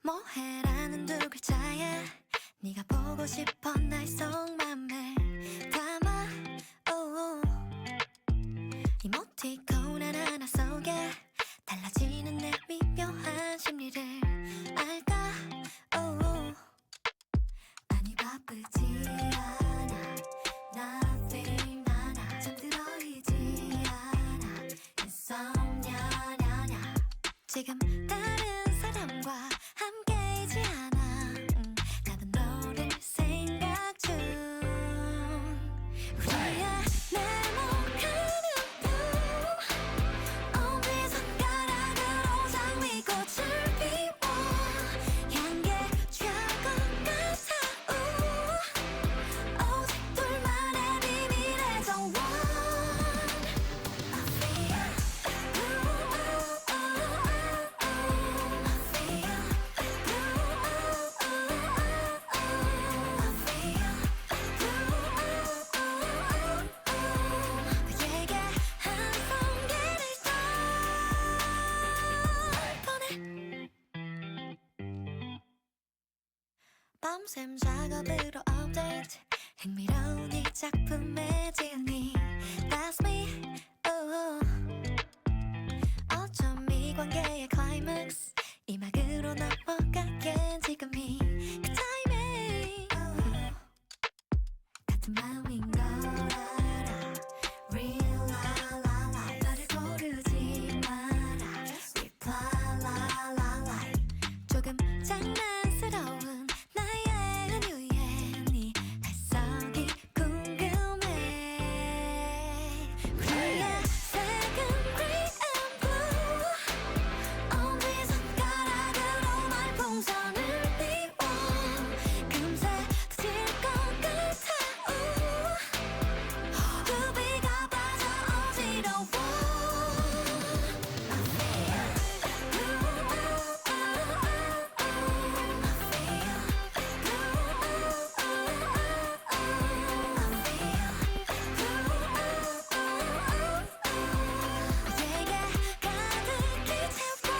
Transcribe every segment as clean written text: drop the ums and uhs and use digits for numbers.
뭐해라는 두 글자에 네가 보고 싶어 날 속맘을 담아 이모티콘 하나하나 속에 달라지는 내 미묘한 심리를 알까 아니 바쁘지 않아 nothing 나나 잠들어 있지 않아 insomnia 냐냐 지금 다른 사람과 함께이지 않아 나도 너를 생각 중 우리의 네모가는 품 어디 손가락으로 장미꽃을 피워 향기에 취할 것 같아 오직 둘만의 비밀의 정원 I feel 그에게 한 송이를 더 보내 밤샘 작업으로 업데이트 흥미로운 이 작품의 지은이 That's me 어쩜 이 관계의 클라이맥스 이 막으로 넘어가게 지금이 그 타이밍 같은 마음인 걸 알아 Real la la la 너를 고르지 마라 Reply la la la 조금 장난스러운 나의 은유에 네 해석이 궁금해 우리의 색은 green and blue 어디 손가락으로 말풍선을 띄워 금세 터질 것 같아 루비가 빠져 어지러워 내게 가득히 채워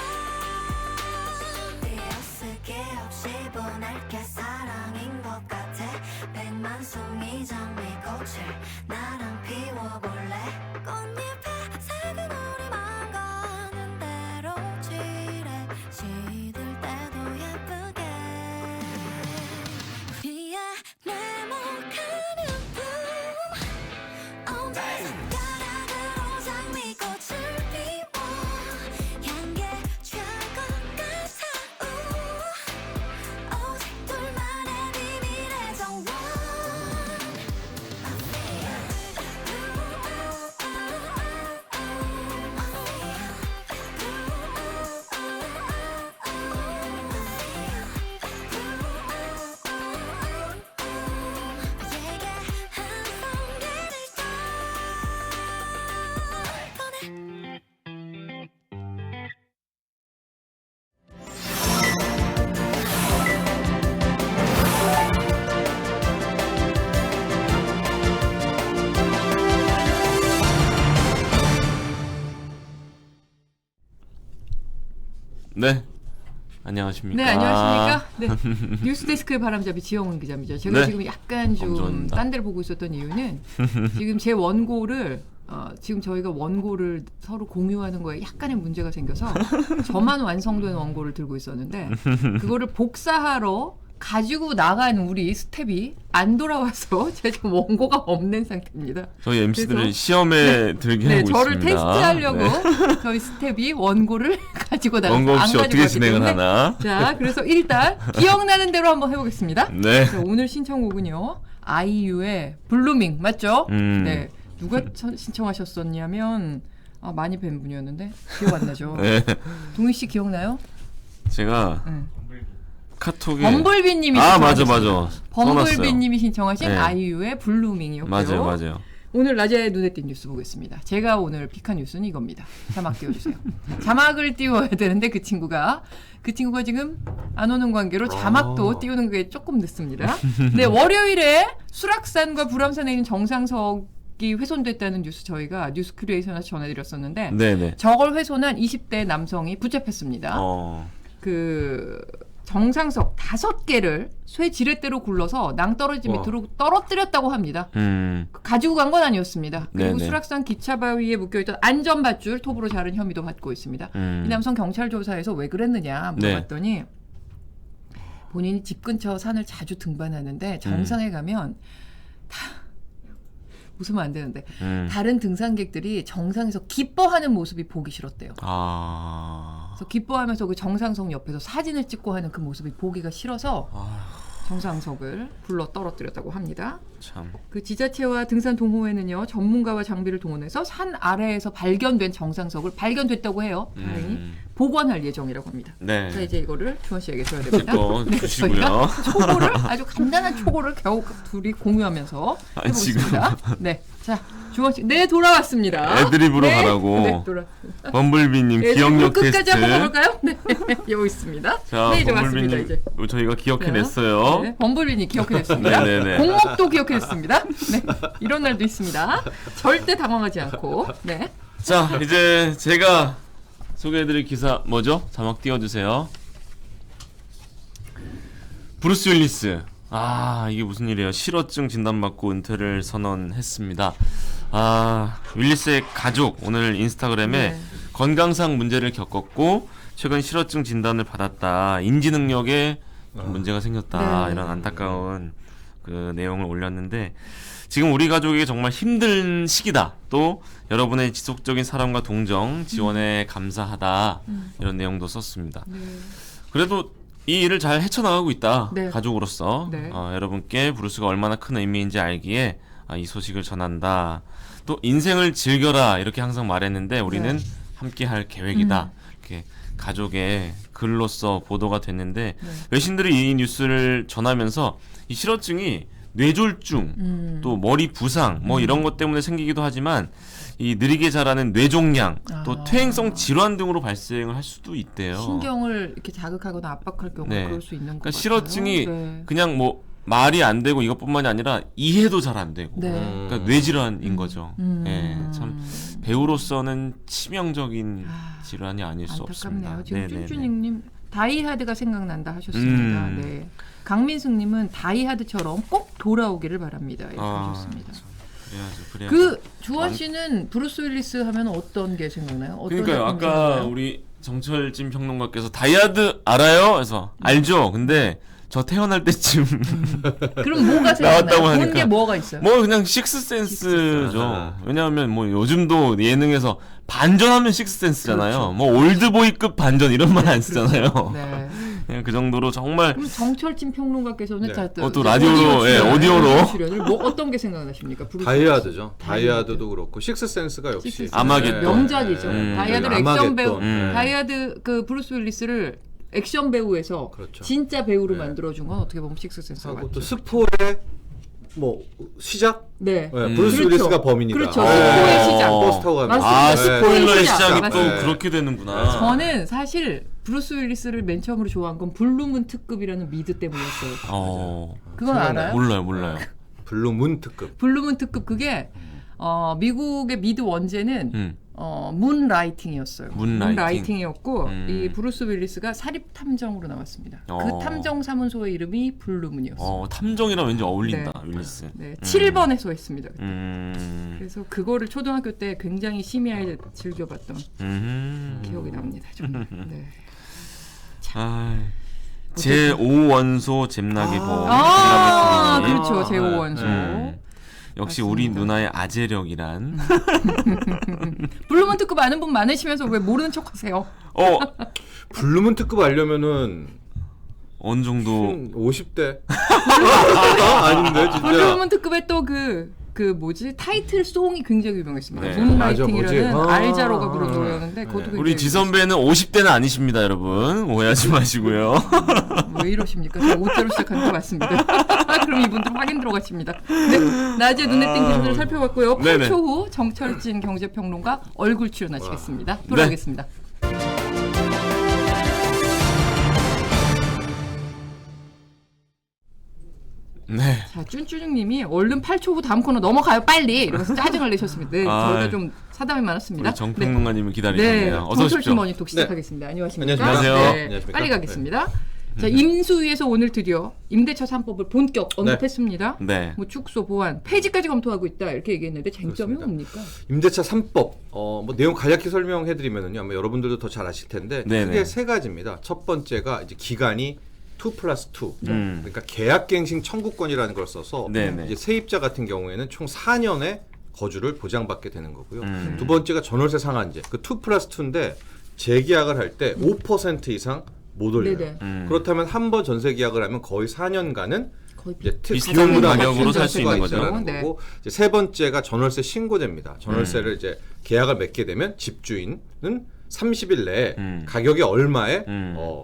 띄어쓰기 없이 보낼게 사랑인 것 같아 백만 송이 장미꽃을 나랑 피워볼래 꽃잎의 색은 우리 맘 가는 대로 칠해 시들 때도 예쁘게 우리의 네모가는 품 어디 손가락으로 장미꽃을 피워 향기에 취할 것 같아 오직 둘만의 비밀의 정원 내게 한 송이를 더 보내 네. 안녕하십니까. 네, 안녕하십니까. 네. 뉴스데스크의 바람잡이 지영훈 기자입니다. 제가 네. 지금 약간 좀 엄조입니다. 딴 데를 보고 있었던 이유는 지금 제 원고를 지금 저희가 원고를 서로 공유하는 거에 약간의 문제가 생겨서 저만 완성된 원고를 들고 있었는데 그거를 복사하러 가지고 나간 우리 스텝이 안 돌아와서 제가 원고가 없는 상태입니다. 저희 MC들을 그래서- 시험에 들게 네, 하고 저를 있습니다. 테스트하려고 네. 저희 스텝이 원고를 가지고 나가서 원고 없이 안 어떻게 가지고 진행을 왔기 때문에 하나. 자, 그래서 일단 기억나는 대로 한번 해보겠습니다. 네. 자, 오늘 신청곡은요. 아이유의 블루밍 맞죠? 네. 누가 신청하셨었냐면 많이 뵌 분이었는데 기억 안 나죠? 네. 동희 씨 기억나요? 제가 네. 카톡에 범블비님이 맞아. 범블비님이 신청하신 네. 아이유의 블루밍이었고요. 맞아요. 오늘 낮에 눈에 띈 뉴스 보겠습니다. 제가 오늘 픽한 뉴스는 이겁니다. 자막 띄워주세요. 자막을 띄워야 되는데 그 친구가 지금 안 오는 관계로 자막도 띄우는 게 조금 늦습니다. 네, 월요일에 수락산과 불암산에 있는 정상석이 훼손됐다는 뉴스 저희가 뉴스 크리에이션에서 전해드렸었는데 네네. 저걸 훼손한 20대 남성이 붙잡혔습니다. 어. 그 정상석 5개를 쇠 지렛대로 굴러서 낭떠러지 와. 밑으로 떨어뜨렸다고 합니다. 가지고 간 건 아니었습니다. 그리고 네네. 수락산 기차 바위에 묶여있던 안전밧줄 톱으로 자른 혐의도 받고 있습니다. 이 남성 경찰 조사에서 왜 그랬느냐 물어봤더니 본인이 집 근처 산을 자주 등반하는데 정상에 가면 다 웃으면 안 되는데 다른 등산객들이 정상에서 기뻐하는 모습이 보기 싫었대요. 그래서 기뻐하면서 그 정상석 옆에서 사진을 찍고 하는 그 모습이 보기가 싫어서 정상석을 굴러 떨어뜨렸다고 합니다. 참. 그 지자체와 등산 동호회는요 전문가와 장비를 동원해서 산 아래에서 발견된 정상석을 발견됐다고 해요. 다행히 복원할 예정이라고 합니다. 네. 자 이제 이거를 주원 씨에게 줘야 됩니다. 또 주시고요. 저희가 초고를 아주 간단한 초고를 겨우 둘이 공유하면서 해보겠습니다. 네, 자 주원 씨, 네 돌아왔습니다. 애드립으로 네, 가라고. 네 돌아왔습니다. 범블비님 기억력 끝까지 테스트. 한번 가볼까요? 네, 여기 있습니다. 자, 네, 이제 왔습니다. 범블비님 이제. 저희가 기억해냈어요. 네, 범블비님 기억해냈습니다. 네네네. 공목도 기억해냈습니다. 네, 이런 날도 있습니다. 절대 당황하지 않고. 네. 자, 이제 제가 소개해드릴 기사 뭐죠? 자막 띄워주세요. 브루스 윌리스. 이게 무슨 일이에요? 실어증 진단받고 은퇴를 선언했습니다. 윌리스의 가족 오늘 인스타그램에 네. 건강상 문제를 겪었고 최근 실어증 진단을 받았다. 인지 능력에 좀 문제가 생겼다. 네. 이런 안타까운 그 내용을 올렸는데 지금 우리 가족에게 정말 힘든 시기다. 또 여러분의 지속적인 사랑과 동정, 지원에 감사하다. 이런 내용도 썼습니다. 네. 그래도 이 일을 잘 헤쳐나가고 있다. 네. 가족으로서 네. 여러분께 브루스가 얼마나 큰 의미인지 알기에 이 소식을 전한다. 또 인생을 즐겨라 이렇게 항상 말했는데 우리는 함께 할 계획이다. 이렇게 가족의 글로써 보도가 됐는데 외신들이 이 뉴스를 전하면서 이 실어증이 뇌졸중, 또 머리 부상 뭐 이런 것 때문에 생기기도 하지만 이 느리게 자라는 뇌종양, 또 퇴행성 질환 등으로 발생을 할 수도 있대요. 신경을 이렇게 자극하거나 압박할 경우 네. 그럴 수 있는 것 그러니까 같아요. 실어증이 네. 그냥 뭐 말이 안 되고 이것뿐만이 아니라 이해도 잘 안 되고 네. 그러니까 뇌질환인 거죠. 예, 참 배우로서는 치명적인 질환이 아닐 수 없습니다. 안타깝네요. 지금 네네네. 쭌쭈닝님 다이하드가 생각난다 하셨습니다. 네. 강민숙님은 다이하드처럼 꼭 돌아오기를 바랍니다. 이렇게 하셨습니다. 그래야죠. 그 주원 씨는 브루스 윌리스 하면 어떤 게 생각나요? 어떤 그러니까요. 작품이 아까 생각나요? 우리 정철진 평론가께서 다이아드 알아요? 그래서 알죠. 근데 저 태어날 때쯤 그럼 뭐가 나왔다고 생각나요? 본 하니까. 게 뭐가 있어요? 뭐 그냥 식스센스죠. 왜냐하면 뭐 요즘도 예능에서 반전하면 식스센스잖아요. 그렇죠. 뭐 올드보이급 반전 이런 말 안 쓰잖아요. 네. 그냥 그 정도로 정말 그럼 정철진 평론가께서는 네. 또 라디오로, 예, 오디오로. 출연을 뭐 어떤 게 생각나십니까? 브루스 다이아드죠. 다이아드. 다이아드도 그렇고 식스센스가 역시 식스센스. 아마겟돈. 명작이죠. 다이아드를 액션 배우, 아마겟돈. 다이아드 그 브루스 윌리스를 액션 배우에서 그렇죠. 진짜 배우로 네. 만들어준 건 어떻게 보면 식스센스가 하고 맞죠. 또 스포의 뭐 시작? 네. 네, 브루스 그렇죠. 윌리스가 범인이다. 그렇죠. 스포의 시작. 버스 타고 가면서. 맞습니다. 스포일러의 시작. 시작이 또 맞습니다. 그렇게 되는구나. 저는 사실 브루스 윌리스를 맨 처음으로 좋아한 건 블루문 특급이라는 미드 때문이었어요. 그건 생각나요? 알아요? 몰라요. 블루문 특급. 블루문 특급 그게 미국의 미드 원제는 문라이팅이었어요. 문라이팅. 문라이팅이었고 이 브루스 윌리스가 사립 탐정으로 나왔습니다. 그 탐정 사무소의 이름이 블루문이었어요. 탐정이랑 왠지 어울린다. 윌리스. 네, 7번에서 했습니다. 그때. 음. 그래서 그거를 초등학교 때 굉장히 심야에 즐겨봤던 기억이 납니다. 저는. 네. 제5원소 잼나기 보. 그렇죠. 제5원소. 역시 맞습니다. 우리 누나의 아재력이란. 블루문 특급 아는 분 많으시면서 왜 모르는 척 하세요? 블루문 특급 알려면은 어느 정도 50대. 아닌데 진짜. 블루문 특급의 또 그 뭐지 타이틀 송이 굉장히 유명했습니다. 네. 문라이팅이라는 맞아, 뭐지? 알자로가 부른 노래였는데 그것도 굉장히 우리 지선배는 50대는 아니십니다, 여러분. 오해하지 마시고요. 왜 이러십니까? 제가 5자로 시작하는 거 맞습니다. 그럼 이분들 확인 들어가십니다. 네, 낮에 눈에 띈 기사들을 살펴봤고요. 네네. 8초 후 정철진 경제평론가 얼굴 출연하시겠습니다. 돌아오겠습니다. 네. 자, 쭌쭈닝님이 얼른 8초 후 다음 코너 넘어가요 빨리 이러면서 짜증을 내셨습니다. 네, 저희가 좀 사담이 많았습니다. 우리 정평론가님을 네, 기다리셨네요. 어서 정철진 오십시오. 머니톡 시작하겠습니다. 안녕하십니까? 안녕하세요. 네, 안녕하십니까? 빨리 가겠습니다. 자, 인수위에서 오늘 드디어 임대차 3법을 본격 언급했습니다. 네. 뭐 축소 보완 폐지까지 검토하고 있다 이렇게 얘기했는데 쟁점이 그렇습니다. 뭡니까? 임대차 3법 뭐 내용 간략히 설명해드리면은요, 아마 여러분들도 더 잘 아실 텐데 네네. 크게 세 가지입니다. 첫 번째가 이제 기간이 2+2, 음. 그러니까 계약갱신 청구권이라는 걸 써서 네네. 이제 세입자 같은 경우에는 총 4년의 거주를 보장받게 되는 거고요. 음. 두 번째가 전월세 상한제, 그 2+2인데 재계약을 할 때 5% 이상 못 올려요. 네네. 그렇다면 한 번 전세 계약을 하면 거의 4년간은 거의 이제 비슷한 비용보다 가격으로 낮은 살수 있는 거죠. 전세가 있다는 네. 거고, 이제 세 번째가 전월세 신고제입니다. 전월세를 이제 계약을 맺게 되면 집주인은 30일 내에 가격이 얼마에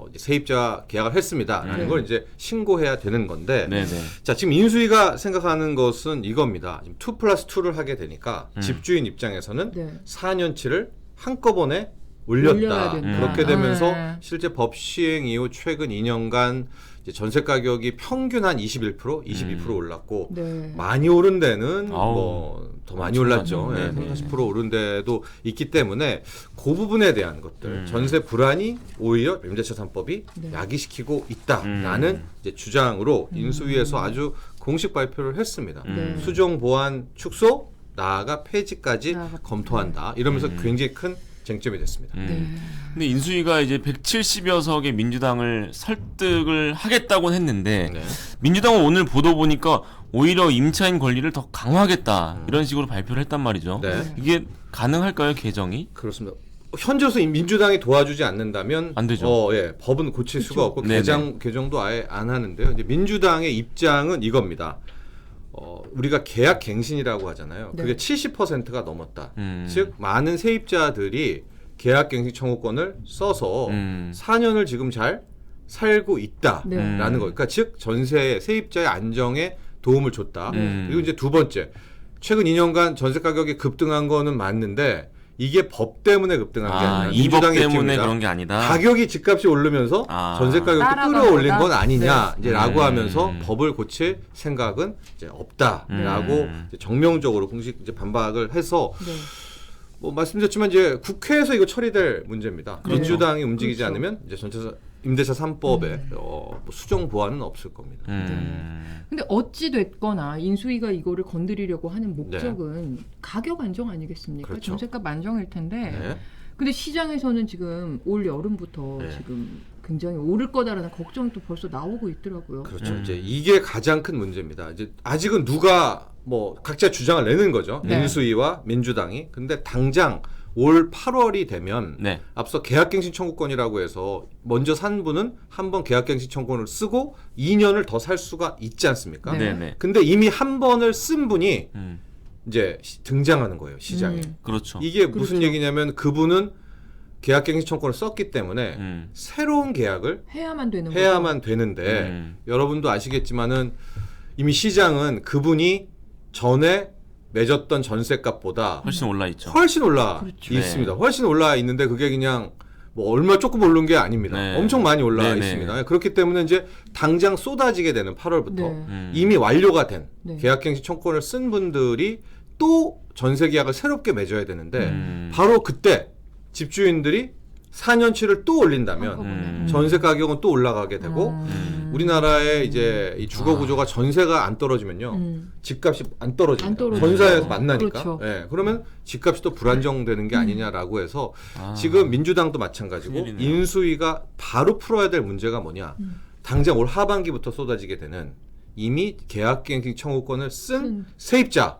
이제 세입자 계약을 했습니다라는 걸 이제 신고해야 되는 건데, 네네. 자, 지금 인수위가 생각하는 것은 이겁니다. 지금 2+2를 하게 되니까 집주인 입장에서는 네. 4년치를 한꺼번에 올려야 올렸다. 된다. 그렇게 되면서 네. 실제 법 시행 이후 최근 2년간 이제 전세 가격이 평균 한 21%, 22% 올랐고, 네. 많이 오른 데는 아우, 뭐 더 많이 엄청나죠. 올랐죠. 예, 네네. 30, 40% 오른 데도 있기 때문에 그 부분에 대한 것들, 전세 불안이 오히려 임대차 3법이 네. 야기시키고 있다라는 이제 주장으로 인수위에서 아주 공식 발표를 했습니다. 네. 수정 보완 축소, 나아가 폐지까지 나아가 검토한다. 이러면서 굉장히 큰 쟁점이 됐습니다. 네. 근데 인수위가 이제 170여 석의 민주당을 설득을 하겠다고는 했는데 네. 민주당은 오늘 보도 보니까 오히려 임차인 권리를 더 강화하겠다 이런 식으로 발표를 했단 말이죠. 네. 이게 가능할까요, 개정이? 그렇습니다. 현재로서 이 민주당이 도와주지 않는다면 안 되죠. 예, 법은 고칠 수가 없고 네네. 개정도 아예 안 하는데요. 이제 민주당의 입장은 이겁니다. 우리가 계약 갱신이라고 하잖아요. 네. 그게 70%가 넘었다. 즉 많은 세입자들이 계약 갱신 청구권을 써서 4년을 지금 잘 살고 있다라는 네. 거. 그러니까 즉 전세 세입자의 안정에 도움을 줬다. 그리고 이제 두 번째, 최근 2년간 전세 가격이 급등한 거는 맞는데 이게 법 때문에 급등한 게 아니라 이 법 민주당의 때문에 입장입니다. 그런 게 아니다. 가격이 집값이 오르면서 전세 가격도 따라간 끌어올린 거다. 건 아니냐 네. 이제라고 하면서 법을 고칠 생각은 이제 없다라고 이제 정명적으로 공식 이제 반박을 해서 네. 뭐 말씀드렸지만 이제 국회에서 이거 처리될 문제입니다. 그렇죠. 민주당이 움직이지 그렇죠. 않으면 이제 전체 임대차 3법에 뭐 수정 보완은 없을 겁니다. 근데 어찌 됐거나 인수위가 이거를 건드리려고 하는 목적은 가격 안정 아니겠습니까? 그렇죠. 전세값 안정일 텐데. 네. 근데 시장에서는 지금 올 여름부터 네. 지금 굉장히 오를 거다라는 걱정이 또 벌써 나오고 있더라고요. 그렇죠. 이제 이게 가장 큰 문제입니다. 이제 아직은 누가 뭐 각자 주장을 내는 거죠. 네. 인수위와 민주당이. 근데 당장 올 8월이 되면 네. 앞서 계약갱신 청구권이라고 해서 먼저 산 분은 한번 계약갱신 청구권을 쓰고 2년을 더 살 수가 있지 않습니까? 네. 네네. 근데 이미 한 번을 쓴 분이 음. 이제 등장하는 거예요, 시장에. 그렇죠. 이게 무슨 그렇죠. 얘기냐면 그분은 계약갱신 청구권을 썼기 때문에 음. 새로운 계약을 해야만 되는 거죠. 해야만 되는데 여러분도 아시겠지만은 이미 시장은 그분이 전에 맺었던 전세값보다 훨씬 올라 있죠. 훨씬 올라 그렇죠. 있습니다. 훨씬 올라 있는데 그게 그냥 뭐 얼마 조금 오른 게 아닙니다. 네. 엄청 많이 올라 네네. 있습니다. 그렇기 때문에 이제 당장 쏟아지게 되는 8월부터 네. 이미 완료가 된 네. 계약갱신 청구권을 쓴 분들이 또 전세 계약을 새롭게 맺어야 되는데 음. 바로 그때 집주인들이 4년치를 또 올린다면 한꺼번에. 전세 가격은 또 올라가게 되고 우리나라의 이제 이 주거 구조가 전세가 안 떨어지면요 집값이 안 떨어집니다. 안 떨어지죠. 전세에서 만나니까. 그렇죠. 예, 그러면 집값이 또 불안정되는 게 아니냐라고 해서 아. 지금 민주당도 마찬가지고 큰일이네요. 인수위가 바로 풀어야 될 문제가 뭐냐? 당장 올 하반기부터 쏟아지게 되는 이미 계약갱신 청구권을 쓴 세입자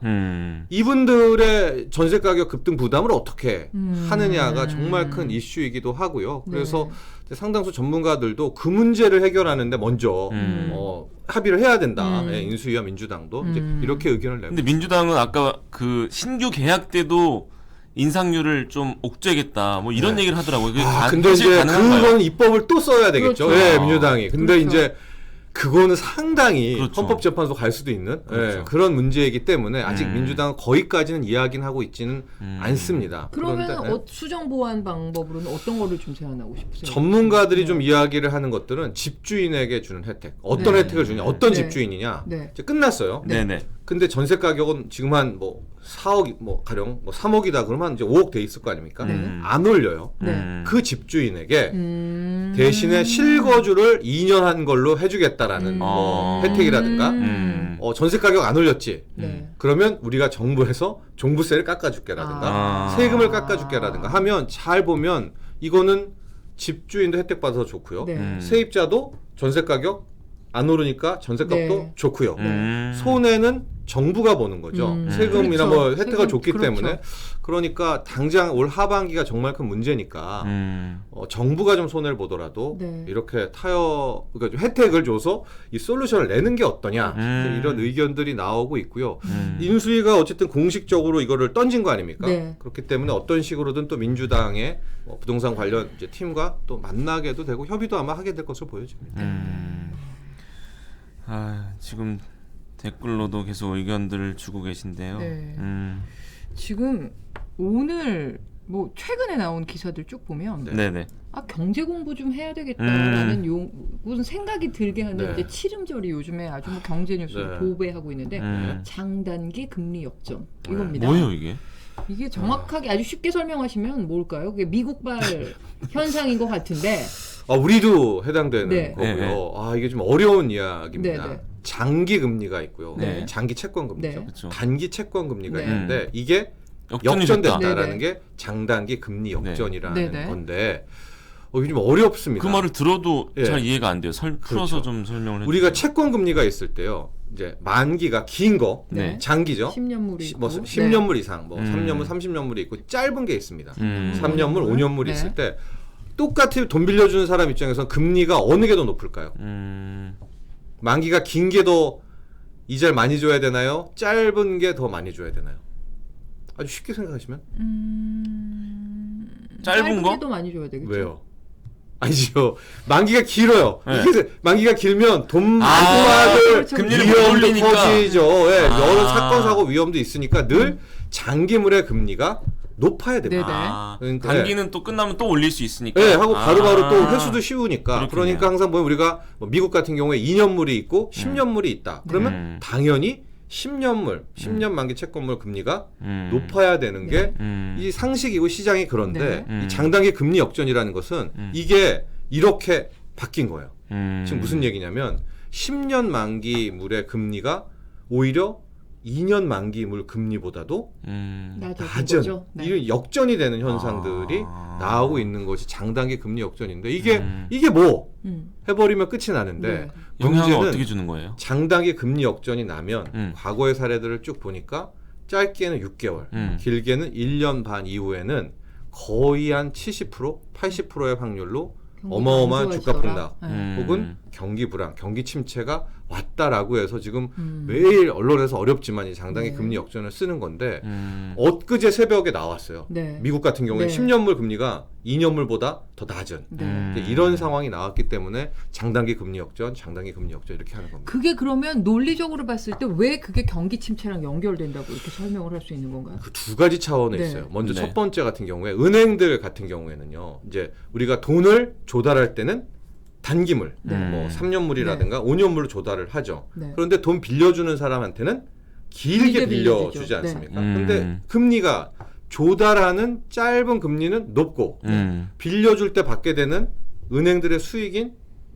이분들의 전세 가격 급등 부담을 어떻게 하느냐가 정말 큰 이슈이기도 하고요. 그래서 상당수 전문가들도 그 문제를 해결하는데 먼저 합의를 해야 된다. 예, 인수위와 민주당도 이제 이렇게 의견을 내고. 근데 민주당은 아까 그 신규 계약 때도 인상률을 좀 옥죄겠다 뭐 이런 얘기를 하더라고요. 그게 근데 사실 이제 가능한가요? 그건 입법을 또 써야 되겠죠. 그렇죠. 예, 민주당이. 근데 그렇죠. 이제 그거는 상당히 그렇죠. 헌법재판소 갈 수도 있는 그렇죠. 예, 그런 문제이기 때문에 아직 민주당은 거기까지는 이야기는 하고 있지는 않습니다. 그러면 그런데, 수정 보완 방법으로는 어떤 거를 좀 제안하고 싶으세요? 전문가들이 좀 이야기를 하는 것들은 집주인에게 주는 혜택. 어떤 네. 혜택을 주냐, 어떤 네. 집주인이냐. 네. 이제 끝났어요. 네네. 근데 전세 가격은 지금 한 뭐 4억 뭐 가령 뭐 3억이다 그러면 이제 5억 돼 있을 거 아닙니까? 안 올려요. 네. 그 집주인에게 대신에 실거주를 2년 한 걸로 해주겠다라는 뭐 혜택이라든가 전세 가격 안 올렸지. 네. 그러면 우리가 정부에서 종부세를 깎아줄게라든가 세금을 깎아줄게라든가 하면 잘 보면 이거는 집주인도 혜택 받아서 좋고요. 네. 세입자도 전세 가격 안 오르니까 전세값도 네. 좋고요. 손해는 정부가 보는 거죠. 세금이나 그렇죠. 뭐 혜택을 세금, 줬기 그렇죠. 때문에. 그러니까 당장 올 하반기가 정말 큰 문제니까 정부가 좀 손해를 보더라도 네. 이렇게 그러니까 좀 혜택을 줘서 이 솔루션을 내는 게 어떠냐 이런 의견들이 나오고 있고요. 인수위가 어쨌든 공식적으로 이거를 던진 거 아닙니까? 네. 그렇기 때문에 어떤 식으로든 또 민주당의 부동산 관련 이제 팀과 또 만나게도 되고 협의도 아마 하게 될 것으로 보여집니다. 지금 댓글로도 계속 의견들을 주고 계신데요. 네. 지금 오늘 뭐 최근에 나온 기사들 쭉 보면 네네. 경제 공부 좀 해야 되겠다라는 무슨 생각이 들게 하는 네. 이제 치름절이 요즘에 아주 뭐 경제 뉴스를 네. 보배하고 있는데 장단기 금리 역전 이겁니다. 뭐예요 이게? 이게 정확하게 아주 쉽게 설명하시면 뭘까요? 그게 미국발 현상인 것 같은데 우리도 해당되는 네. 거고요. 네. 이게 좀 어려운 이야기입니다. 네, 네. 장기 금리가 있고요. 네. 장기 채권 금리죠. 네. 그쵸. 단기 채권 금리가 네. 있는데 이게 역전이 됐다. 역전됐다라는 네, 게 장단기 금리 역전이라는 네, 네. 건데 이게 좀 어렵습니다. 그 말을 들어도 예. 잘 이해가 안 돼요. 풀어서 그렇죠. 좀 설명을 해주세요. 우리가 채권 금리가 있을 때요. 이제 만기가 긴 거, 네. 장기죠. 10년물이 있고 뭐 10년물 이상, 뭐 3년물, 30년물이 있고 짧은 게 있습니다. 3년물, 5년물이 네. 있을 때 똑같이 돈 빌려주는 사람 입장에서는 금리가 어느 게 더 높을까요? 만기가 긴 게 더 이자를 많이 줘야 되나요? 짧은 게 더 많이 줘야 되나요? 아주 쉽게 생각하시면 짧은 거? 도 많이 줘야 되겠죠. 왜요? 아니죠. 만기가 길어요. 네. 이게 만기가 길면 돈 많이 받을 그렇죠. 금리를 못 위험도 올리니까. 커지죠. 예, 여러 사건 사고 위험도 있으니까 늘 장기물의 금리가 높아야 됩니다. 네네. 그러니까 단기는 또 끝나면 또 올릴 수 있으니까. 네, 하고 바로바로 또 회수도 쉬우니까. 그렇겠네요. 그러니까 항상 보면 우리가 뭐 미국 같은 경우에 2년물이 있고 10년물이 있다. 그러면 당연히 10년 만기 채권물 금리가 높아야 되는 게 이 상식이고 시장이 그런데 이 장단기 금리 역전이라는 것은 이게 이렇게 바뀐 거예요. 지금 무슨 얘기냐면 10년 만기 물의 금리가 오히려 2년 만기 물 금리보다도 낮은 거죠. 네. 이런 역전이 되는 현상들이 나오고 있는 것이 장단기 금리 역전인데 이게 뭐 해버리면 끝이 나는데 네. 영향을 문제는 어떻게 주는 거예요? 장단기 금리 역전이 나면 과거의 사례들을 쭉 보니까 짧게는 6개월, 길게는 1년 반 이후에는 거의 한 70%, 80%의 확률로 어마어마한 주가 폭락 혹은 경기 불안, 경기 침체가 왔다라고 해서 지금 매일 언론에서 어렵지만 이 장단기 네. 금리 역전을 쓰는 건데 엊그제 새벽에 나왔어요. 네. 미국 같은 경우에 네. 10년물 금리가 2년물보다 더 낮은 네. 이런 상황이 나왔기 때문에 장단기 금리 역전 이렇게 하는 겁니다. 그게 그러면 논리적으로 봤을 때 왜 그게 경기 침체랑 연결된다고 이렇게 설명을 할 수 있는 건가요? 그 두 가지 차원에 네. 있어요. 먼저 네. 첫 번째 같은 경우에 은행들 같은 경우에는요. 이제 우리가 돈을 조달할 때는 단기물, 뭐 3년물이라든가 5년물로 조달을 하죠. 네. 그런데 돈 빌려주는 사람한테는 길게 길게 빌려주지 빌려주죠. 않습니까? 네. 근데 금리가 조달하는 짧은 금리는 높고 빌려줄 때 받게 되는 은행들의 수익인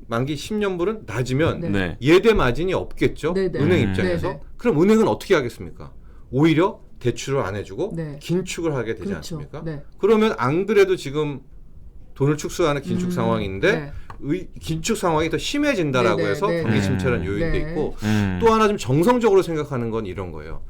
만기 10년물은 낮으면 네. 네. 예대 마진이 없겠죠. 네, 네. 은행 입장에서. 네, 네. 그럼 은행은 어떻게 하겠습니까? 오히려 대출을 안 해주고 네. 긴축을 하게 되지 그렇죠. 않습니까? 네. 그러면 안 그래도 지금 돈을 축소하는 긴축 상황인데 네. 긴축 상황이 더 심해진다라고 네, 네, 해서 네, 경기 네. 침체라는 요인도 네. 있고 또 하나 좀 정성적으로 생각하는 건 이런 거예요.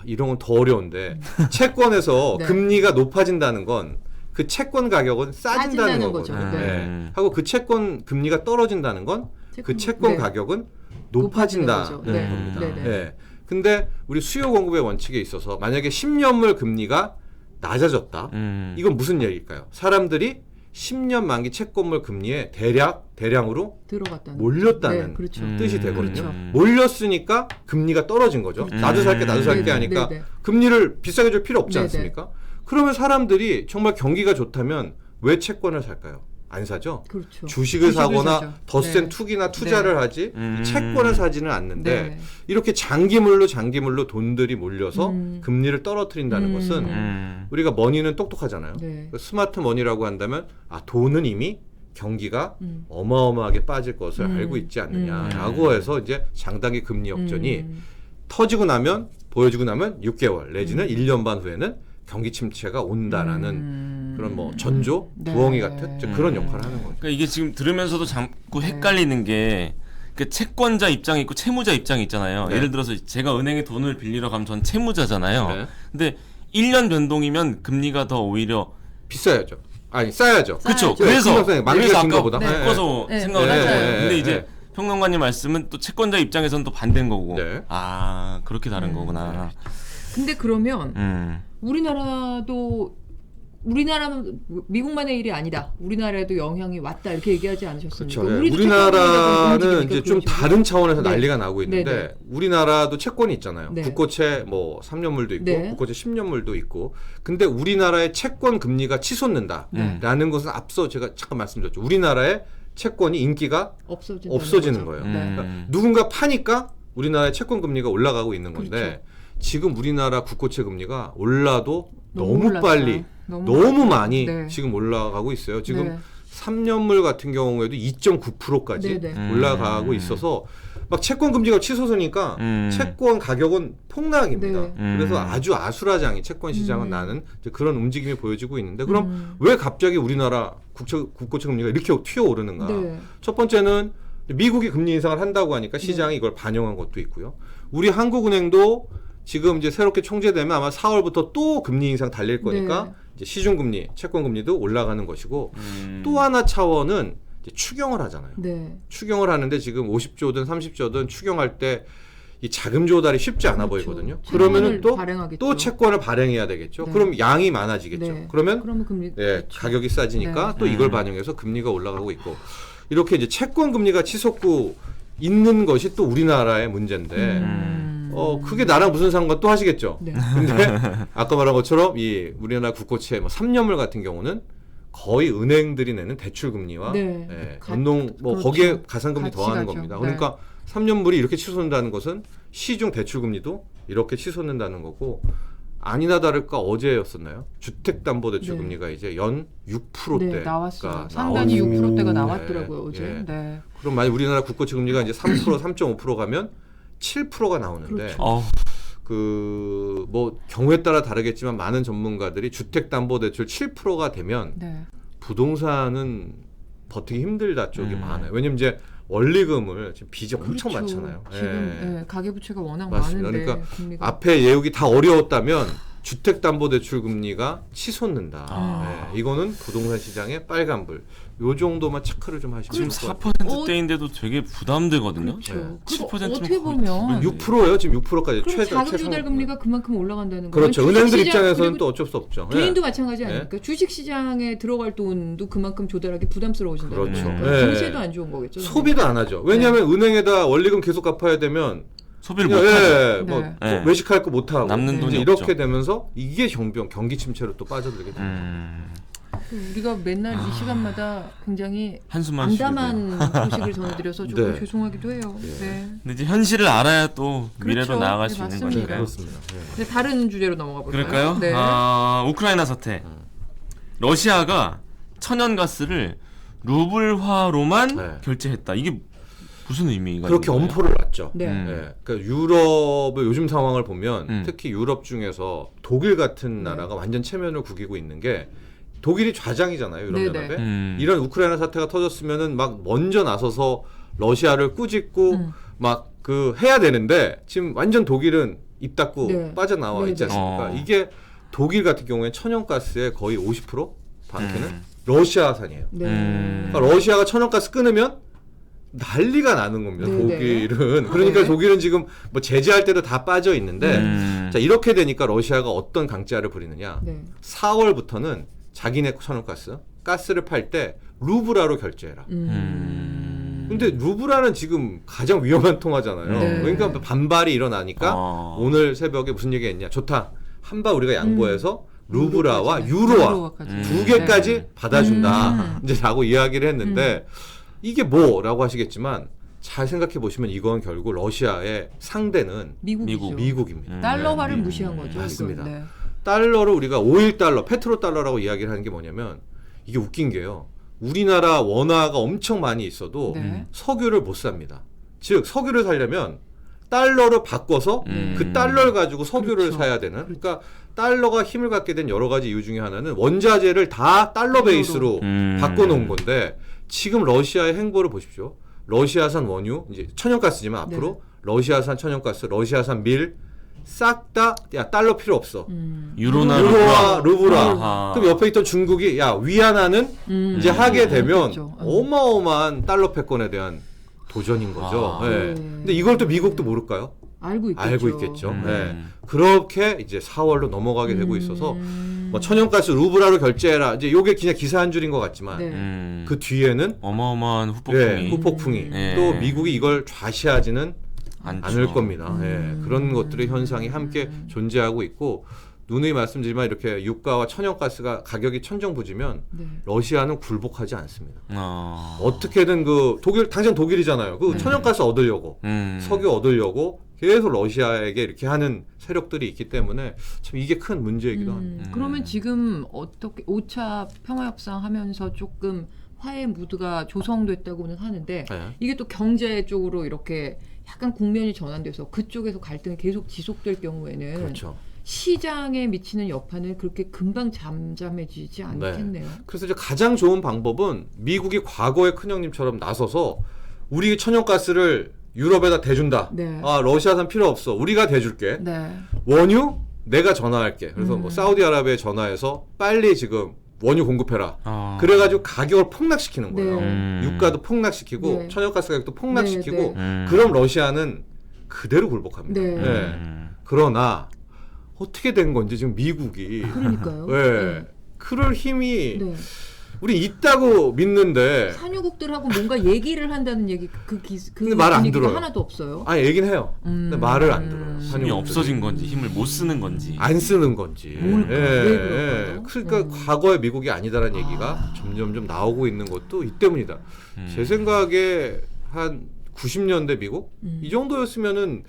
이런 건 더 어려운데 채권에서 네. 금리가 높아진다는 건 그 채권 가격은 싸진다는 싸진다는 거거든요. 거죠. 네. 하고 그 채권 금리가 떨어진다는 건 그 채권 네. 가격은 높아지는 높아진다는 거죠. 네. 겁니다. 네, 네. 네. 근데 우리 수요 공급의 원칙에 있어서 만약에 10년물 금리가 낮아졌다. 이건 무슨 얘기일까요? 사람들이 10년 만기 채권물 금리에 대량으로 들어갔다는 몰렸다는 네, 그렇죠. 뜻이 되거든요. 그렇죠. 몰렸으니까 금리가 떨어진 거죠. 나도 살게 네, 네, 하니까 네, 네. 금리를 비싸게 줄 필요 없지 네, 않습니까? 그러면 사람들이 정말 경기가 좋다면 왜 채권을 살까요? 안 사죠. 그렇죠. 주식을 사거나 사죠. 더 센 네. 투기나 투자를 하지 음. 채권을 사지는 않는데 네. 이렇게 장기물로 돈들이 몰려서 금리를 떨어뜨린다는 것은 우리가 머니는 똑똑하잖아요. 네. 스마트 머니라고 한다면 돈은 이미 경기가 어마어마하게 빠질 것을 알고 있지 않느냐라고 해서 이제 장단기 금리 역전이 터지고 나면 보여주고 나면 6개월 내지는 1년 반 후에는 경기 침체가 온다라는 그런 뭐 전조, 네. 부엉이 같은 그런 역할을 하는 거죠. 그러니까 이게 지금 들으면서도 자꾸 헷갈리는 게 그 채권자 입장이 있고 채무자 입장이 있잖아요. 네. 예를 들어서 제가 은행에 돈을 빌리러 가면 전 채무자잖아요. 네. 근데 1년 변동이면 금리가 더 오히려 비싸야죠. 아니 싸야죠. 그렇죠. 싸야죠. 그래서 만기가 긴 아까 거보다. 바꿔서 네. 생각을 네. 한 거예요. 네. 근데 네. 이제 네. 평론가님 말씀은 또 채권자 입장에서는 또 반대인 거고. 네. 아 그렇게 다른 거구나. 근데 그러면 음. 우리나라는 미국만의 일이 아니다. 우리나라에도 영향이 왔다 이렇게 얘기하지 않으셨습니까? 그렇죠. 우리도 우리나라는 채권이 이제 좀 그런 식으로. 다른 차원에서 네. 난리가 나고 있는데 네, 네. 우리나라도 채권이 있잖아요. 네. 국고채 뭐 3년물도 있고 네. 국고채 10년물도 있고. 근데 우리나라의 채권 금리가 치솟는다라는 것은 앞서 제가 잠깐 말씀드렸죠. 우리나라의 채권이 인기가 없어지는 거예요. 네. 그러니까 누군가 파니까 우리나라의 채권 금리가 올라가고 있는 건데 그렇죠. 지금 우리나라 국고채 금리가 올라도 너무 너무 올랐어요. 빨리 너무 너무 많이 네. 지금 올라가고 있어요. 지금 네. 3년물 같은 경우에도 2.9%까지 네, 네. 올라가고 있어서 막 채권 금리가 치솟으니까 채권 가격은 폭락입니다. 네. 그래서 아주 아수라장이 채권 시장은 나는 이제 그런 움직임이 보여지고 있는데 그럼 왜 갑자기 우리나라 국고채 금리가 이렇게 튀어오르는가? 네. 첫 번째는 미국이 금리 인상을 한다고 하니까 시장이 이걸 반영한 것도 있고요. 우리 한국은행도 지금 이제 새롭게 총재되면 아마 4월부터 또 금리 인상 달릴 거니까 네. 이제 시중금리, 채권금리도 올라가는 것이고 또 하나 차원은 이제 추경을 하잖아요. 네. 추경을 하는데 지금 50조든 30조든 추경할 때 이 자금 조달이 쉽지 않아 그렇죠. 보이거든요. 채권을 그러면은 또 발행하겠죠. 채권을 발행해야 되겠죠. 네. 그럼 양이 많아지겠죠. 네. 그러면 금리 네, 가격이 싸지니까 네. 또 이걸 반영해서 금리가 올라가고 있고 이렇게 이제 채권 금리가 치솟고 있는 것이 또 우리나라의 문제인데 그게 나랑 무슨 상관 또 하시겠죠. 네. 근데 아까 말한 것처럼 이 우리나라 국고채 뭐 3년물 같은 경우는 거의 은행들이 내는 대출 금리와 네. 운동 뭐 그렇죠. 거기에 가산금리 같이 더하는 가죠. 겁니다. 네. 그러니까 3년물이 이렇게 치솟는다는 것은 시중 대출 금리도 이렇게 치솟는다는 거고 아니나 다를까 어제였었나요? 주택담보대출 네. 금리가 이제 연 6%대가 네, 나왔어요. 상단이 6%대가 나왔더라고요, 어제. 예. 네. 그럼 만약 우리나라 국고채 금리가 이제 3%, 3.5% 가면 7%가 나오는데 그렇죠. 그 뭐 경우에 따라 다르겠지만 많은 전문가들이 주택담보대출 7%가 되면 네. 부동산은 버티기 힘들다 쪽이 많아요. 왜냐면 이제 원리금을 지금 빚이 엄청 그렇죠. 많잖아요. 지금 가계부채가 워낙 맞습니다. 많은데 그러니까 금리가 앞에 예우기 다 어려웠다면 주택담보대출 금리가 치솟는다. 이거는 부동산 시장의 빨간불. 요 정도만 체크를 좀 하시면 지금 좋을 것 같아요. 4%대인데도 되게 부담되거든요. 그렇죠. 7%는 어떻게 보면 6%예요. 지금 6%까지 그럼 최저 자금 조달 금리가 그만큼 올라간다는 거예요. 그렇죠. 은행들 입장에서는 또 어쩔 수 없죠. 개인도 예. 마찬가지 아닙니까? 주식 시장에 들어갈 돈도 그만큼 조달하기 부담스러워진다는 그렇죠. 거니까 예. 경제도 안 좋은 거겠죠. 소비도 안 하죠. 왜냐하면 은행에다 원리금 계속 갚아야 되면 소비를 못 하죠. 예, 뭐 네. 네. 외식할 거 못 하고 남는 이제 돈이 이렇게 없죠. 되면서 이게 경기 침체로 또 빠져들게 됩니다. 우리가 맨날 이 시간마다 굉장히 한숨만 쉬게 돼요. 암담한 소식을 전해드려서 조금 네. 죄송하기도 해요. 네. 근데 이제 현실을 알아야 또 미래로 그렇죠. 나아갈 네, 수 있는 맞습니다. 거니까요. 그렇습니다. 예. 네, 다른 주제로 넘어가 볼까요? 그럴까요? 네. 우크라이나 사태. 러시아가 천연가스를 루블화로만 네. 결제했다. 이게 무슨 의미가 그렇게 있는 거예요? 엄포를 놨죠. 네. 예. 그러니까 유럽의 요즘 상황을 보면 특히 유럽 중에서 독일 같은 네. 나라가 완전 체면을 구기고 있는 게 독일이 좌장이잖아요. 네네. 유럽연합에. 음. 이런 우크라이나 사태가 터졌으면은 막 먼저 나서서 러시아를 꾸짖고 막 그 해야 되는데 지금 완전 독일은 입 닫고 네. 빠져나와 네네. 있지 않습니까? 어. 이게 독일 같은 경우에 천연가스의 거의 50% 반캐는 러시아산이에요. 네. 그러니까 러시아가 천연가스 끊으면 난리가 나는 겁니다. 네네. 독일은. 그러니까 네. 독일은 지금 뭐 제재할 때도 다 빠져 있는데 자, 자 이렇게 되니까 러시아가 어떤 강짜를 부리느냐. 네. 4월부터는 자기네 천연가스 가스를 팔 때 루브라로 결제해라. 근데 루브라는 지금 가장 위험한 통화잖아요. 네. 그러니까 반발이 일어나니까 오늘 새벽에 무슨 얘기했냐. 좋다. 한바 우리가 양보해서 루브라와 유로화 유로화까지. 두 개까지 받아준다. 음. 이제 라고 이야기를 했는데 이게 뭐라고 하시겠지만 잘 생각해 보시면 이건 결국 러시아의 상대는 미국이죠. 미국입니다. 달러화를 네. 무시한 거죠. 맞습니다. 이건. 네. 달러를 우리가 5.1달러, 페트로달러라고 이야기를 하는 게 뭐냐면 이게 웃긴 게요. 우리나라 원화가 엄청 많이 있어도 네. 석유를 못 삽니다. 즉 석유를 사려면 달러를 바꿔서 그 달러를 가지고 석유를 그렇죠. 사야 되는. 그러니까 달러가 힘을 갖게 된 여러 가지 이유 중에 하나는 원자재를 다 달러 베이스로 바꿔놓은 건데 지금 러시아의 행보를 보십시오. 러시아산 원유, 이제 천연가스지만 앞으로 러시아산 천연가스, 러시아산 밀 싹 다 야 달러 필요 없어. 유로나 유로와 루브라. 아하. 그럼 옆에 있던 중국이 야 위안화는 이제 하게 되면 그렇죠. 어마어마한 달러 패권에 대한 도전인 거죠. 아. 예. 근데 이걸 또 미국도 모를까요? 알고 있겠죠. 알고 있겠죠. 음. 예. 그렇게 이제 4월로 넘어가게 되고 있어서 뭐 천연가스 루브라로 결제해라. 이제 요게 그냥 기사 한 줄인 것 같지만 네. 그 뒤에는 어마어마한 후폭풍이 예, 후폭풍이 또 미국이 이걸 좌시하지는 않을 겁니다. 예, 그런 것들의 현상이 함께 존재하고 있고 누누이 말씀드리지만 이렇게 유가와 천연가스가 가격이 천정부지면 네. 러시아는 굴복하지 않습니다. 어. 어떻게든 그 독일 당장 독일이잖아요. 그 천연가스 얻으려고 석유 얻으려고 계속 러시아에게 이렇게 하는 세력들이 있기 때문에 참 이게 큰 문제이기도 합니다. 그러면 지금 어떻게 5차 평화협상 하면서 조금 화해 무드가 조성됐다고는 하는데 네. 이게 또 경제 쪽으로 이렇게 약간 국면이 전환돼서 그쪽에서 갈등이 계속 지속될 경우에는 그렇죠. 시장에 미치는 여파는 그렇게 금방 잠잠해지지 않겠네요. 그래서 이제 가장 좋은 방법은 미국이 과거의 큰형님처럼 나서서 우리 천연가스를 유럽에다 대준다. 네. 아 러시아산 필요 없어. 우리가 대줄게. 네. 원유 내가 전화할게. 그래서 뭐 사우디아라비아에 전화해서 빨리 지금 원유 공급해라. 그래가지고 가격을 폭락시키는 거예요. 네. 유가도 폭락시키고 네. 천연가스 가격도 폭락시키고 네, 그럼 러시아는 그대로 굴복합니다. 네. 네. 그러나 어떻게 된 건지 지금 미국이 그러니까요. 네. 그럴 힘이 네. 우리 있다고 믿는데 산유국들하고 뭔가 얘기를 한다는 얘기 그 근데 말을 안 분위기가 들어요. 하나도 없어요. 아니 얘긴 해요. 근데 말을 안 들어요. 힘이 산유국들이. 없어진 건지 힘을 못 쓰는 건지. 안 쓰는 건지. 뭘까? 왜 그럴까요? 그러니까 과거의 미국이 아니다라는 얘기가 점점 좀 나오고 있는 것도 이 때문이다. 제 생각에 한 90년대 미국 이 정도였으면은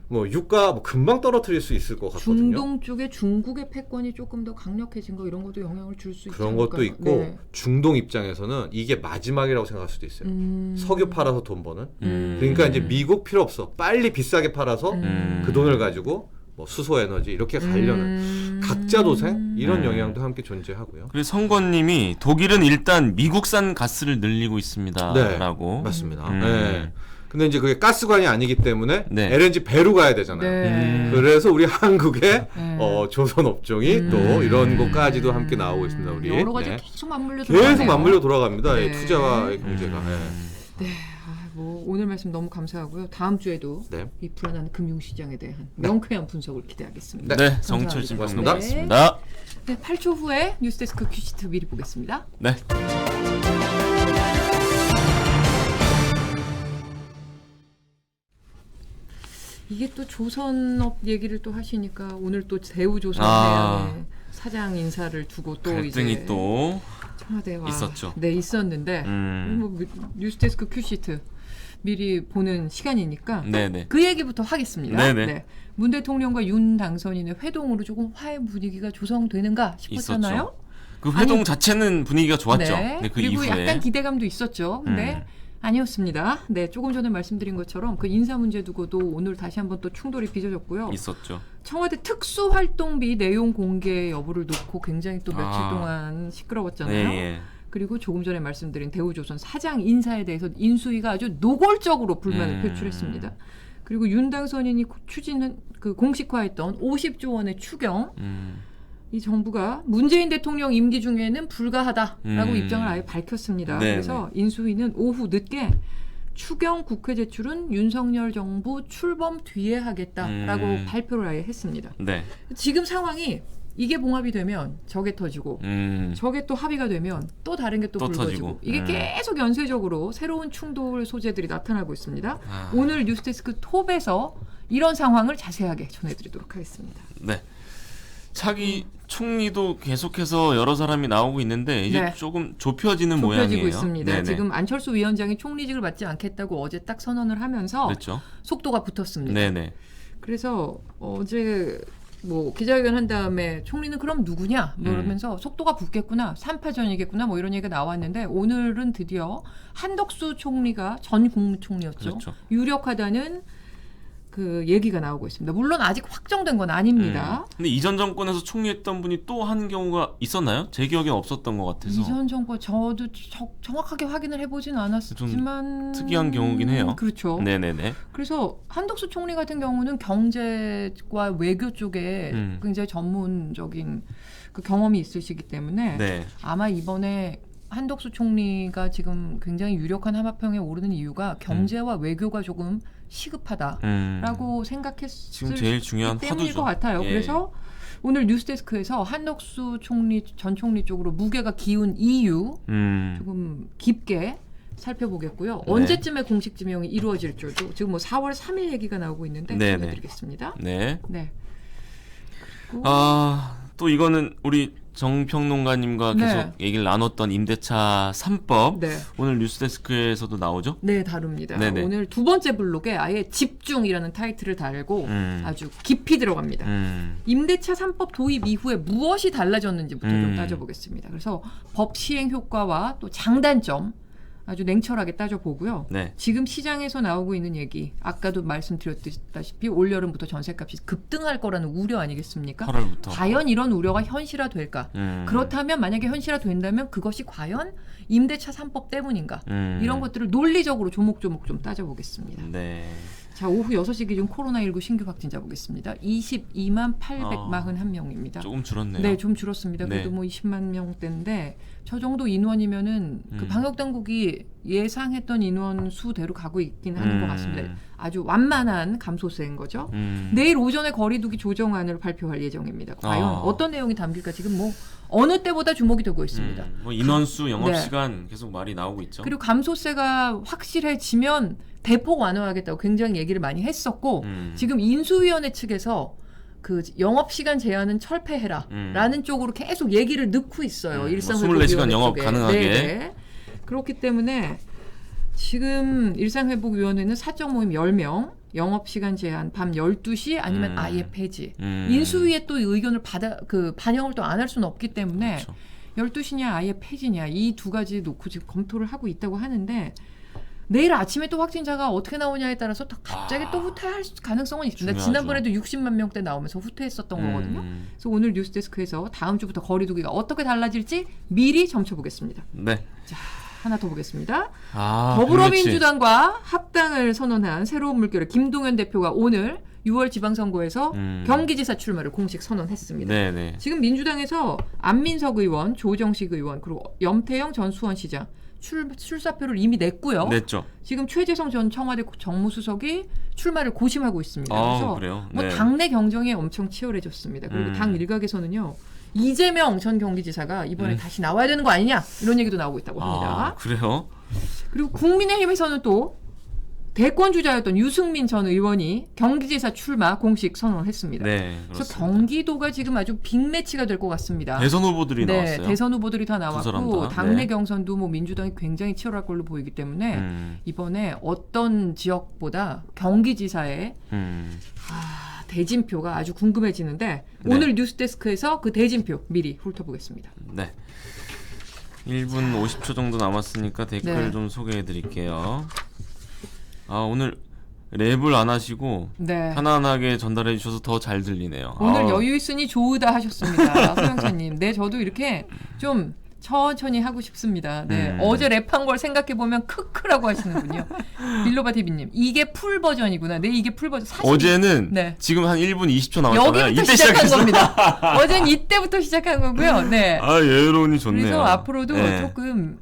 뭐 유가 뭐 금방 떨어뜨릴 수 있을 것 같거든요. 중동 쪽에 중국의 패권이 조금 더 강력해진 거 이런 것도 영향을 줄 수 있지 그런 않을까요? 것도 있고 네. 중동 입장에서는 이게 마지막이라고 생각할 수도 있어요. 석유 팔아서 돈 버는. 그러니까 이제 미국 필요 없어. 빨리 비싸게 팔아서 그 돈을 가지고 뭐 수소 에너지 이렇게 가려는 각자 도생 이런 영향도 함께 존재하고요. 그래서 성권님이 독일은 일단 미국산 가스를 늘리고 네, 있습니다라고. 맞습니다. 네. 근데 이제 그게 가스관이 아니기 때문에 네. LNG 배로 가야 되잖아요. 네. 그래서 우리 한국의 네. 조선 업종이 또 이런 것까지도 함께 나오고 있습니다. 우리 여러 가지 네. 계속 맞물려 계속 들어가네요. 맞물려 돌아갑니다. 네. 이 투자와의 경제가. 네, 뭐 오늘 말씀 너무 감사하고요. 다음 주에도 네. 이 불안한 금융시장에 대한 명쾌한 분석을 기대하겠습니다. 네, 감사합니다. 정철진 고맙습니다. 고맙습니다. 네, 8초 후에 뉴스데스크 큐시트 미리 보겠습니다. 네. 이게 또 조선업 얘기를 또 하시니까 오늘 또 대우조선 아. 해양의 사장 인사를 두고 또 갈등이 이제 또 청와대와 있었죠. 네, 있었는데 뭐 뉴스데스크 큐시트 미리 보는 시간이니까 네네. 그 얘기부터 하겠습니다. 네네. 네. 문 대통령과 윤 당선인의 회동으로 조금 화해 분위기가 조성되는가 싶었잖아요. 있었죠. 그 회동 아니, 자체는 분위기가 좋았죠. 네. 네, 그 그리고 이후에 약간 기대감도 있었죠. 근데 아니었습니다. 네, 조금 전에 말씀드린 것처럼 그 인사 문제 두고도 오늘 다시 한번 또 충돌이 빚어졌고요. 있었죠. 청와대 특수활동비 내용 공개 여부를 놓고 굉장히 또 며칠 아. 동안 시끄러웠잖아요. 네, 예. 그리고 조금 전에 말씀드린 대우조선 사장 인사에 대해서 인수위가 아주 노골적으로 불만을 표출했습니다. 그리고 윤 당선인이 추진한 그 공식화했던 50조 원의 추경 이 정부가 문재인 대통령 임기 중에는 불가하다라고 입장을 아예 밝혔습니다. 네네. 그래서 인수위는 오후 늦게 추경 국회 제출은 윤석열 정부 출범 뒤에 하겠다라고 발표를 아예 했습니다. 네. 지금 상황이 이게 봉합이 되면 저게 터지고 저게 또 합의가 되면 또 다른 게 또 또 불거지고 터지고. 이게 계속 연쇄적으로 새로운 충돌 소재들이 나타나고 있습니다. 아. 오늘 뉴스데스크 톱에서 이런 상황을 자세하게 전해드리도록 하겠습니다. 네. 차기 총리도 계속해서 여러 사람이 나오고 있는데 이제 네. 조금 좁혀지는 좁혀지고 모양이에요. 있습니다. 네네. 지금 안철수 위원장이 총리직을 맡지 않겠다고 어제 딱 선언을 하면서 그렇죠. 속도가 붙었습니다. 네네. 그래서 어제 뭐 기자회견 한 다음에 총리는 그럼 누구냐 뭐 이러면서 속도가 붙겠구나 3파전이겠구나 뭐 이런 얘기가 나왔는데 오늘은 드디어 한덕수 총리가 전 국무총리였죠. 그렇죠. 유력하다는 그 얘기가 나오고 있습니다. 물론 아직 확정된 건 아닙니다. 근데 이전 정권에서 총리했던 분이 또 한 경우가 있었나요? 제 기억엔 없었던 것 같아서. 이전 정권 저도 정확하게 확인을 해보진 않았지만 특이한 경우긴 해요. 그렇죠. 네네네. 그래서 한덕수 총리 같은 경우는 경제와 외교 쪽에 굉장히 전문적인 그 경험이 있으시기 때문에 네. 아마 이번에 한덕수 총리가 지금 굉장히 유력한 하마평에 오르는 이유가 경제와 외교가 조금 시급하다라고 생각했을 지금 제일 중요한 때문일 화두죠. 것 같아요. 예. 그래서 오늘 뉴스데스크에서 한덕수 총리 전 총리 쪽으로 무게가 기운 이유 조금 깊게 살펴보겠고요. 네. 언제쯤에 공식 지명이 이루어질 줄도 지금 뭐 4월 3일 얘기가 나오고 있는데 네네. 전해드리겠습니다. 네. 네. 그리고 또 이거는 우리 정평론가님과 계속 네. 얘기를 나눴던 임대차 3법. 네. 오늘 뉴스데스크에서도 나오죠? 네, 다룹니다. 네네. 오늘 두 번째 블록에 아예 집중이라는 타이틀을 달고 아주 깊이 들어갑니다. 임대차 3법 도입 이후에 무엇이 달라졌는지부터 좀 따져보겠습니다. 그래서 법 시행 효과와 또 장단점 아주 냉철하게 따져보고요. 네. 지금 시장에서 나오고 있는 얘기, 아까도 말씀드렸다시피 올여름부터 전세값이 급등할 거라는 우려 아니겠습니까? 8월부터. 과연 이런 우려가 현실화될까? 그렇다면 만약에 현실화된다면 그것이 과연 임대차 3법 때문인가? 이런 것들을 논리적으로 조목조목 좀 따져보겠습니다. 네. 자, 오후 6시 기준 코로나19 신규 확진자 보겠습니다. 22만 841명입니다. 조금 줄었네요. 네, 좀 줄었습니다. 네. 그래도 뭐 20만 명대인데 저 정도 인원이면은 그 방역 당국이 예상했던 인원 수대로 가고 있긴 하는 것 같습니다. 아주 완만한 감소세인 거죠. 내일 오전에 거리두기 조정안을 발표할 예정입니다. 과연 어떤 내용이 담길까 지금 뭐 어느 때보다 주목이 되고 있습니다. 뭐 인원수, 영업 네. 시간 계속 말이 나오고 있죠. 그리고 감소세가 확실해지면 대폭 완화하겠다고 굉장히 얘기를 많이 했었고 지금 인수위원회 측에서 그 영업시간 제한은 철폐해라라는 쪽으로 계속 얘기를 넣고 있어요. 일상회복위원회 24시간 영업 쪽에. 가능하게. 네네. 그렇기 때문에 지금 일상회복위원회는 사적 모임 10명, 영업시간 제한 밤 12시 아니면 아예 폐지. 인수위에 또 의견을 반영을 또 안 할 수는 없기 때문에 그렇죠. 12시냐 아예 폐지냐 이 두 가지 놓고 지금 검토를 하고 있다고 하는데 내일 아침에 또 확진자가 어떻게 나오냐에 따라서 또 갑자기 또 후퇴할 가능성은 있습니다. 중요하죠. 지난번에도 60만 명대 나오면서 후퇴했었던 거거든요. 그래서 오늘 뉴스데스크에서 다음 주부터 거리두기가 어떻게 달라질지 미리 점쳐보겠습니다. 네. 자, 하나 더 보겠습니다. 아, 더불어민주당과 합당을 선언한 새로운 물결의 김동연 대표가 오늘 6월 지방선거에서 경기지사 출마를 공식 선언했습니다. 네네. 지금 민주당에서 안민석 의원, 조정식 의원, 그리고 염태영 전 수원시장 출사표를 이미 냈고요. 냈죠. 지금 최재성 전 청와대 정무수석이 출마를 고심하고 있습니다. 그래서 그래요? 뭐 네. 당내 경쟁이 엄청 치열해졌습니다. 그리고 당 일각에서는요. 이재명 전 경기지사가 이번에 다시 나와야 되는 거 아니냐 이런 얘기도 나오고 있다고 합니다. 그래요? 그리고 국민의힘에서는 또 대권 주자였던 유승민 전 의원이 경기지사 출마 공식 선언했습니다. 네. 그래서 그렇습니다. 경기도가 지금 아주 빅매치가 될 것 같습니다. 대선 후보들이 네, 나왔어요. 대선 후보들이 다 두 사람 나왔고 다. 당내 네. 경선도 뭐 민주당이 굉장히 치열할 걸로 보이기 때문에 이번에 어떤 지역보다 경기지사의 대진표가 아주 궁금해지는데 네. 오늘 뉴스데스크에서 그 대진표 미리 훑어보겠습니다. 네. 1분 50초 정도 남았으니까 댓글 네. 좀 소개해 드릴게요. 오늘 랩을 안 하시고 네. 편안하게 전달해 주셔서 더 잘 들리네요. 오늘 여유 있으니 좋으다 하셨습니다. 소영사님. 네, 저도 이렇게 좀 천천히 하고 싶습니다. 네, 어제 랩한 걸 생각해 보면 크크라고 하시는군요. 빌로바 TV님, 이게 풀 버전이구나. 네, 이게 풀 버전. 사실 어제는 네. 지금 한 1분 20초 남았잖아요. 여기부터 이때 시작한 시작했어요. 겁니다. 어제는 이때부터 시작한 거고요. 네. 여유로운이 좋네요. 그래서 앞으로도 네. 조금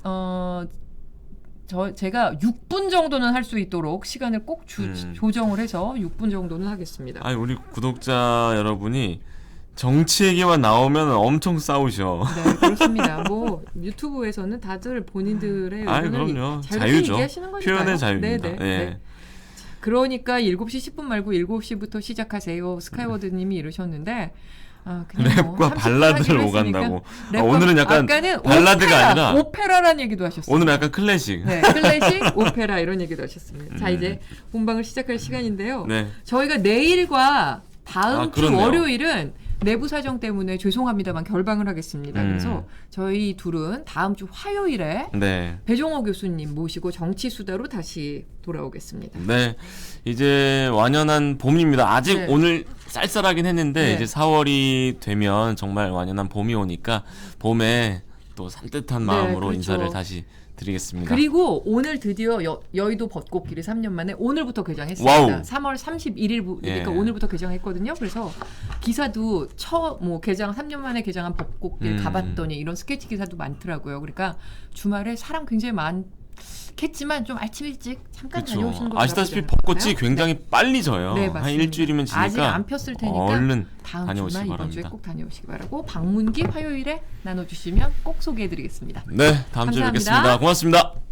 제가 6분 정도는 할 수 있도록 시간을 꼭 조정을 해서 6분 정도는 하겠습니다. 우리 구독자 여러분이 정치 얘기만 나오면 엄청 싸우셔. 네, 그렇습니다. 뭐 유튜브에서는 다들 본인들의 의견을 그럼요. 자유롭게 자유죠. 얘기하시는 거니까요. 표현의 자유입니다. 네네. 네. 네. 그러니까 7시 10분 말고 7시부터 시작하세요. 스카이워드님이 이러셨는데 그냥 뭐 랩과 30분 발라드를 하기로 오간다고. 랩과 오늘은 약간 아까는 발라드가 오페라, 아니라 오페라라는 얘기도 하셨어요. 오늘은 약간 클래식. 네, 클래식, 오페라 이런 얘기도 하셨습니다. 자, 이제 본방을 시작할 시간인데요. 네. 저희가 내일과 다음 주 그렇네요. 월요일은 내부 사정 때문에 죄송합니다만 결방을 하겠습니다. 음. 그래서 저희 둘은 다음 주 화요일에 네. 배종호 교수님 모시고 정치 수다로 다시 돌아오겠습니다. 네. 이제 완연한 봄입니다. 아직 네. 오늘 쌀쌀하긴 했는데 네. 이제 4월이 되면 정말 완연한 봄이 오니까 봄에 또 산뜻한 마음으로 그렇죠. 인사를 다시 드리겠습니다. 그리고 오늘 드디어 여의도 벚꽃길이 3년 만에 오늘부터 개장했습니다. 와우. 3월 31일이니까 예. 오늘부터 개장했거든요. 그래서 기사도 개장 3년 만에 개장한 벚꽃길 가봤더니 이런 스케치 기사도 많더라고요. 그러니까 주말에 사람 굉장히 많겠지만 좀 아침 일찍 잠깐 그렇죠. 다녀오시는 거 아시다시피 나쁘지 않을까요? 벚꽃이 굉장히 빨리 져요. 네, 한 맞습니다. 일주일이면 지니까 아직 안 폈을 테니까 얼른 다음 다녀오시기 주나 이번 주에 바랍니다. 꼭 다녀오시기 바라고 방문기 화요일에 나눠주시면 꼭 소개해드리겠습니다. 네, 다음 주에 감사합니다. 뵙겠습니다. 고맙습니다.